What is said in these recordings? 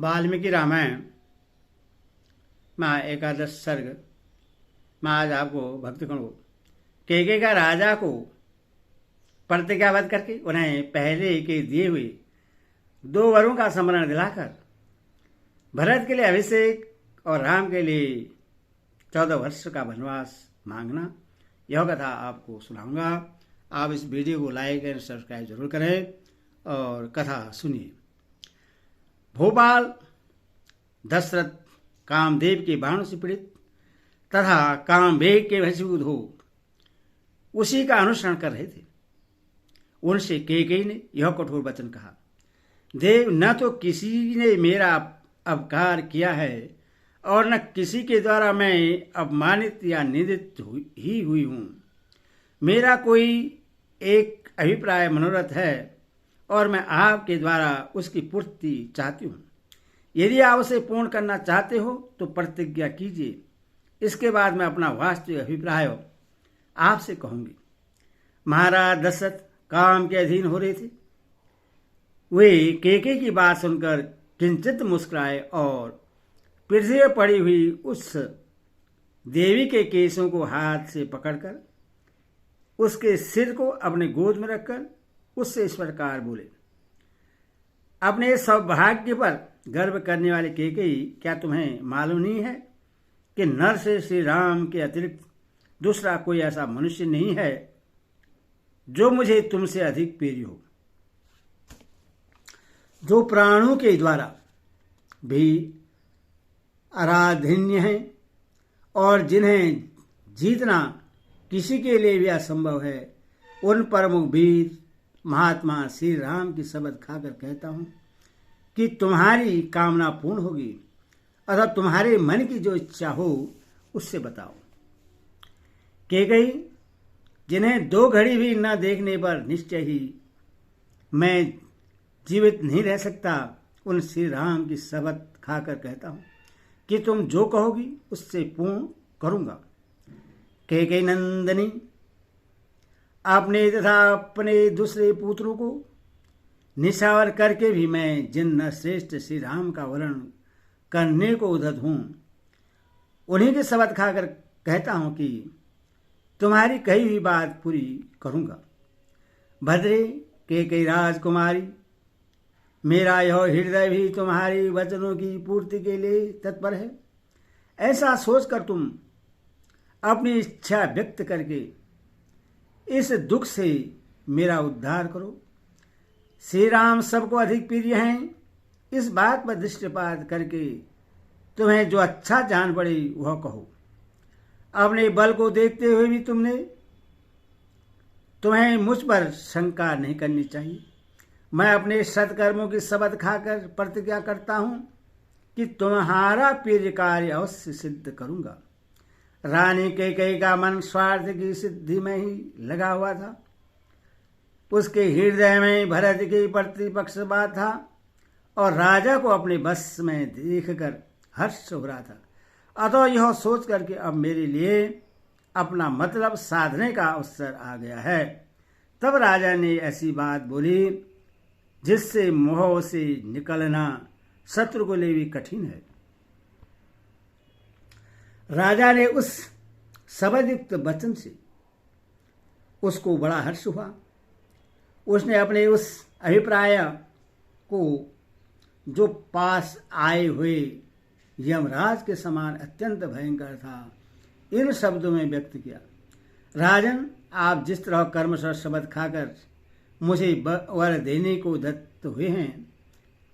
वाल्मीकि रामायण में एकादश सर्ग में आज आपको भक्तगण को केके का राजा को प्रतिज्ञाबद्ध करके उन्हें पहले के दिए हुए 2 वरों का स्मरण दिलाकर भरत के लिए अभिषेक और राम के लिए 14 वर्ष का वनवास मांगना, यह कथा आपको सुनाऊंगा। आप इस वीडियो को लाइक एंड सब्सक्राइब जरूर करें और कथा सुनिए। भोपाल दशरथ कामदेव के बाणों से पीड़ित तथा कामवेग के वशीभूत हो उसी का अनुसरण कर रहे थे। उनसे केकई ने यह कठोर वचन कहा, देव, न तो किसी ने मेरा अपकार किया है और न किसी के द्वारा मैं अपमानित या निंदित ही हुई हूं। मेरा कोई एक अभिप्राय मनोरथ है और मैं आपके द्वारा उसकी पूर्ति चाहती हूं। यदि आप उसे पूर्ण करना चाहते हो तो प्रतिज्ञा कीजिए, इसके बाद मैं अपना वास्तविक अभिप्राय आपसे कहूंगी। महाराज दशरथ काम के अधीन हो रहे थे। वे केके की बात सुनकर किंचित मुस्कुराए और पृथ्वी पर पड़ी हुई उस देवी के केशों को हाथ से पकड़कर उसके सिर को अपने गोद में रखकर उससे इस प्रकार बोले, अपने सौभाग्य पर गर्व करने वाले केकई, क्या तुम्हें मालूम नहीं है कि नर से श्री राम के अतिरिक्त दूसरा कोई ऐसा मनुष्य नहीं है जो मुझे तुमसे अधिक प्रिय हो, जो प्राणों के द्वारा भी आराधन्य है और जिन्हें जीतना किसी के लिए भी असंभव है। उन परम वीर महात्मा श्री राम की शपथ खाकर कहता हूं कि तुम्हारी कामना पूर्ण होगी, अतः तुम्हारे मन की जो इच्छा हो उससे बताओ। केकई, जिन्हें 2 घड़ी भी न देखने पर निश्चय ही मैं जीवित नहीं रह सकता, उन श्री राम की शपथ खाकर कहता हूं कि तुम जो कहोगी उससे पूर्ण करूंगा। केकई नंदनी, आपने तथा अपने दूसरे पुत्रों को निशावर करके भी मैं जिन श्रेष्ठ श्री राम का वर्णन करने को उद्धत हूं, उन्हीं की शपथ खाकर कहता हूं कि तुम्हारी कही हुई बात पूरी करूंगा। भद्रे केकई राजकुमारी, मेरा यह हृदय भी तुम्हारी वचनों की पूर्ति के लिए तत्पर है। ऐसा सोचकर तुम अपनी इच्छा व्यक्त करके इस दुख से मेरा उद्धार करो। श्री राम सबको अधिक प्रिय हैं, इस बात पर दृष्टिपात करके तुम्हें जो अच्छा जान पड़े वह कहो। अपने बल को देखते हुए भी तुम्हें मुझ पर शंका नहीं करनी चाहिए। मैं अपने सत्कर्मों की शपथ खाकर प्रतिज्ञा करता हूं कि तुम्हारा प्रिय कार्य अवश्य सिद्ध करूंगा। रानी केकई का मन स्वार्थ की सिद्धि में ही लगा हुआ था। उसके हृदय में भरत की प्रतिपक्षपात था और राजा को अपने बस में देखकर हर्ष हो रहा था। अतः यह सोच करके अब मेरे लिए अपना मतलब साधने का अवसर आ गया है। तब राजा ने ऐसी बात बोली जिससे मोह से निकलना शत्रु को लिए भी कठिन है। राजा ने उस शब्दयुक्त वचन से उसको बड़ा हर्ष हुआ। उसने अपने उस अभिप्राय को, जो पास आए हुए यमराज के समान अत्यंत भयंकर था, इन शब्दों में व्यक्त किया। राजन, आप जिस तरह कर्मशः शपथ खाकर मुझे वर देने को दत्त हुए हैं,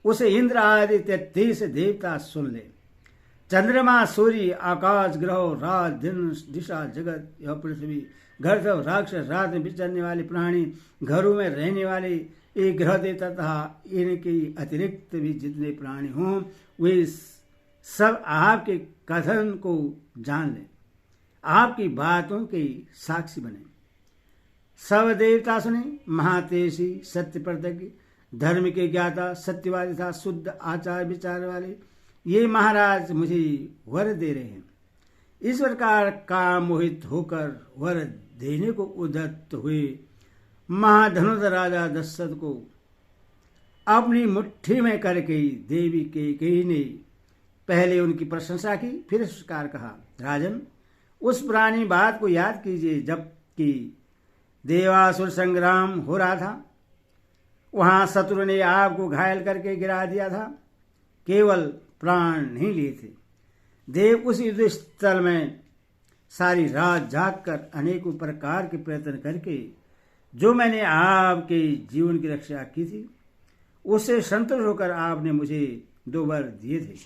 उसे इंद्र आदि 33 देवता सुन ले। चंद्रमा, सूर्य, आकाश, ग्रह, रात, दिन, दिशा, जगत, यह पृथ्वी, घर, राक्षस, रात में विचरने वाले प्राणी, घरों में रहने वाले एक ग्रह देवता तथा इनके अतिरिक्त भी जितने प्राणी हों, वे सब आपके कथन को जान लें, आपकी बातों के साक्षी बने। सब देवता सुने। महातेजी, सत्य प्रतिज्ञ, धर्म के ज्ञाता, सत्यवादी तथा शुद्ध आचार विचार वाले ये महाराज मुझे वर दे रहे हैं। इस प्रकार काम मोहित होकर वर देने को उद्यत हुए महाधनुष राजा दशरथ को अपनी मुट्ठी में करके देवी कैकेयी ने पहले उनकी प्रशंसा की, फिर इस प्रकार कहा, राजन, उस पुरानी बात को याद कीजिए जबकि देवासुर संग्राम हो रहा था। वहां शत्रु ने आपको घायल करके गिरा दिया था, केवल प्राण नहीं लिए थे। देव उस युद्ध स्थल में सारी रात जागकर अनेकों प्रकार के प्रयत्न करके जो मैंने आपके जीवन की रक्षा की थी, उससे संतुष्ट होकर आपने मुझे 2 वर दिए थे।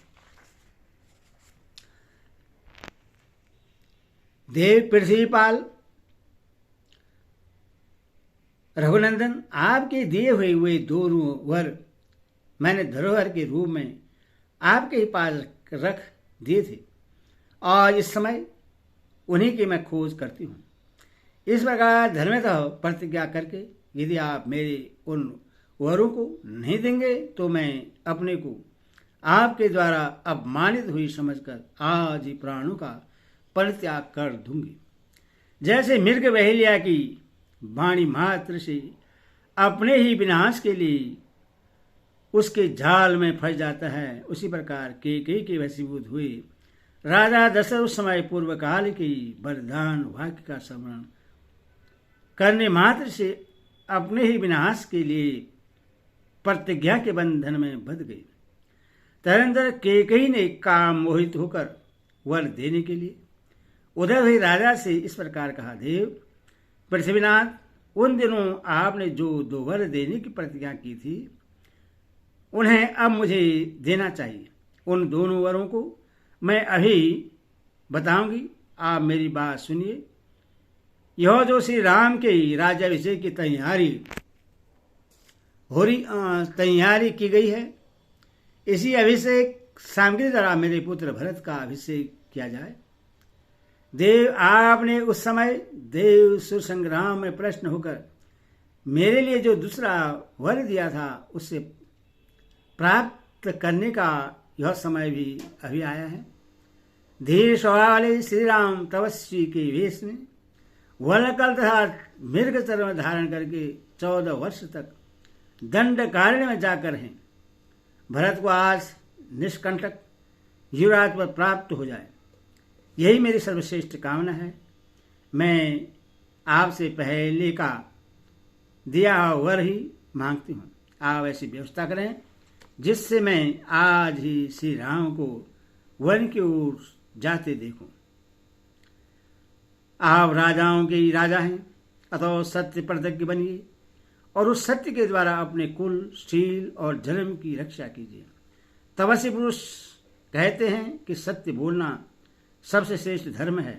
देव पृथ्वीपाल रघुनंदन, आपके दिए हुए 2 वर मैंने धरोहर के रूप में आपके ही पास रख दिए थे और इस समय उन्हीं की मैं खोज करती हूँ। इस प्रकार धर्मतः प्रतिज्ञा करके यदि आप मेरे उन वरों को नहीं देंगे तो मैं अपने को आपके द्वारा अपमानित हुई समझकर आज ही प्राणों का परित्याग कर दूंगी। जैसे मृग बहेलिया की वाणी मात्र से अपने ही विनाश के लिए उसके जाल में फंस जाता है, उसी प्रकार कैकेयी के वशीभूत हुए राजा दशरथ उस समय पूर्व काल के वरदान वाक्य का स्मरण करने मात्र से अपने ही विनाश के लिए प्रतिज्ञा के बंधन में बंध गई। तदनंतर कैकेयी ने काम मोहित होकर वर देने के लिए उधर हुई राजा से इस प्रकार कहा, देव पृथ्वीनाथ, उन दिनों आपने जो 2 वर देने की प्रतिज्ञा की थी उन्हें अब मुझे देना चाहिए। उन दोनों वरों को मैं अभी बताऊंगी, आप मेरी बात सुनिए। यह जो श्री राम के राज्याभिषेक की तैयारी की गई है, इसी अभिषेक सामग्री द्वारा मेरे पुत्र भरत का अभिषेक किया जाए। देव, आपने उस समय देव सुर संग्राम में प्रश्न होकर मेरे लिए जो दूसरा वर दिया था उससे प्राप्त करने का यह समय भी अभी आया है। धीर स्वभाव वाले श्री राम तपस्वी के वेश में वलकल तथा मृग चर्म धारण करके 14 वर्ष तक दंडकारण्य में जाकर हैं। भरत को आज निष्कंटक युवराज पर प्राप्त हो जाए, यही मेरी सर्वश्रेष्ठ कामना है। मैं आपसे पहले का दिया वर ही मांगती हूँ। आप ऐसी व्यवस्था करें जिससे मैं आज ही श्री राम को वन की ओर जाते देखूं। आप राजाओं के ही राजा हैं, अतः सत्य प्रतिज्ञ बनिए और उस सत्य के द्वारा अपने कुल, शील और जन्म की रक्षा कीजिए। तपस्वी पुरुष कहते हैं कि सत्य बोलना सबसे श्रेष्ठ धर्म है।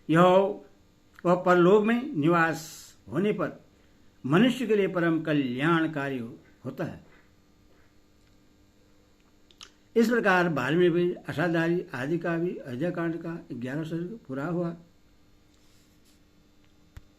वह परलोक में निवास होने पर मनुष्य के लिए परम कल्याणकारी होता है। इस प्रकार 12वें अष्टाधारी आदि का भी अयोध्या कांड का 11 सर्ग पूरा हुआ।